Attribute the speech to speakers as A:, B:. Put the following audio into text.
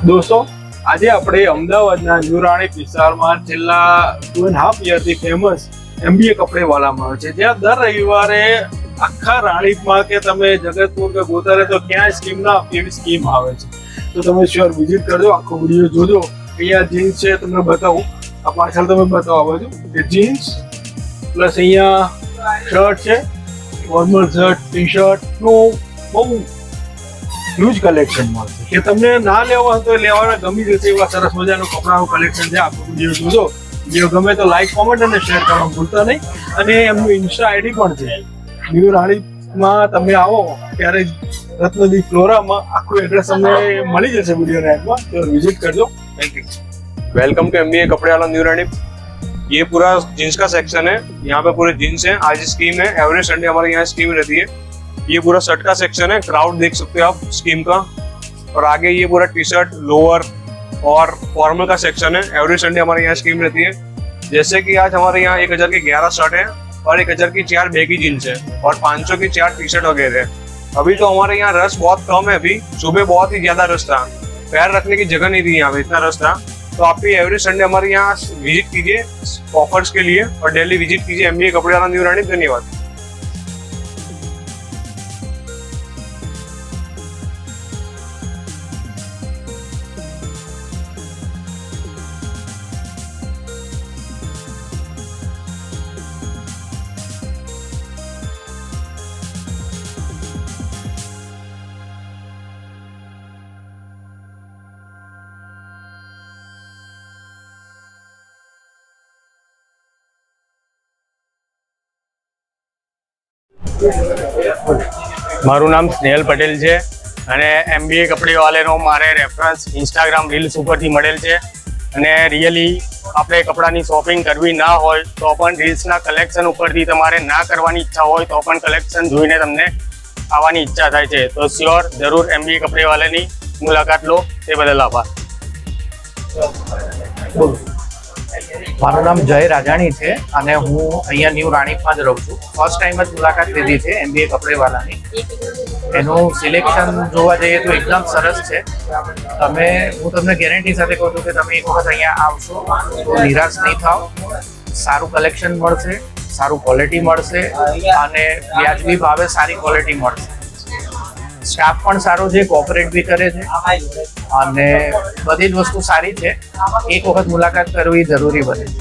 A: દોસ્તો, આજે આપણે અમદાવાદના ન્યૂ રાણીપ વિસ્તારમાં છેલ્લા 2.5 યરથી ફેમસ MBA કપડેવાલામાં છે, જ્યાં દર રવિવારે આખા રાણીપમાં કે તમે જગતપુર કે ગોતારે તો ક્યાંય સ્કીમ ના આપતી એવી સ્કીમ આવે છે. તો તમે શ્યોર વિઝિટ કરજો, આખો વિડીયો જોજો. અહીંયા જીન્સ છે, તમને બતાવું. આ પાછળ તમે બતાવો આ બાજુ કે જીન્સ પ્લસ અહીંયા શર્ટ છે, ફોર્મલ શર્ટ, ટી શર્ટનું બહુ હ્યુજ કલેક્શન મળશે કે તમને ના લેવા હોય તો લેવાના ગમી જશે એવા સરસ મજાનું કપડાનું કલેક્શન છે. આખો વિડીયો જોજો. વિડીયો ગમે તો લાઈક, કોમેન્ટ અને શેર કરવાનું ભૂલતા નહીં. અને એમનું ઇન્સ્ટા આઈડી પણ છે. ન્યૂ રાણીપમાં તમે આવો ત્યારે રત્નદીપ ફ્લોરામાં આખું એડ્રેસ તમને મળી જશે વિડીયોના એડમાં, તો વિઝિટ કરજો. Thank you.
B: Welcome to MBA कपड़े वाला न्यू रानीप. ये पूरा जीन्स का सेक्शन है. यहाँ पे पूरे जीन्स है. आज स्कीम है, एवरी संडे हमारे यहाँ स्कीम रहती है. ये पूरा शर्ट का सेक्शन है, क्राउड देख सकते हो आप स्कीम का. और आगे ये पूरा टी शर्ट, लोअर और फॉर्मल का सेक्शन है. एवरी संडे हमारे यहाँ स्कीम रहती है. जैसे कि आज हमारे यहाँ 1000 के 11 शर्ट है और 1000 की 4 बैगी जीन्स है और 500 की 4 टी शर्ट वगैरह है. अभी तो हमारे यहाँ रश बहुत कम है. अभी सुबह बहुत ही ज्यादा रश था, पैर रखने की जगह नहीं थी यहाँ पे, इतना रश था. तो आप भी एवरी संडे हमारे यहाँ विजिट कीजिए ऑफर्स के लिए और डेली विजिट कीजिए MBA कपड़े वाला न्यू रानीप. धन्यवाद.
C: મારું નામ સ્નેહલ પટેલ છે અને MBA કપડેવાલાનો મારે રેફરન્સ ઇન્સ્ટાગ્રામ રીલ્સ ઉપરથી મળેલ છે. અને રિયલી આપણે કપડાની શોપિંગ કરવી ના હોય તો પણ રીલ્સના કલેક્શન ઉપરથી તમારે ના કરવાની ઈચ્છા હોય તો પણ કલેક્શન જોઈને તમને આવવાની ઈચ્છા થાય છે. તો શ્યોર જરૂર MBA કપડેવાલાની મુલાકાત લો. તે બદલ આભાર.
D: મારું નામ જય રાજાણી છે અને હું અહીંયા ન્યૂ રાણીપમાં જ રહું છું. ફર્સ્ટ ટાઈમ જ મુલાકાત લીધી છે MBA કપડેવાલાની. એનું સિલેક્શન જોવા જઈએ તો એકદમ સરસ છે. હું તમને ગેરંટી સાથે કહું છું કે તમે એક વખત અહીંયા આવશો તો નિરાશ નહીં થાવ. સારું કલેક્શન મળશે, સારું ક્વોલિટી મળશે અને વ્યાજબી ભાવે સારી ક્વોલિટી મળશે. સ્ટાફ પણ સારો છે, કોઓપરેટ બી કરે છે અને બધી જ વસ્તુ સારી છે. એક વખત મુલાકાત કરવી જરૂરી બને છે.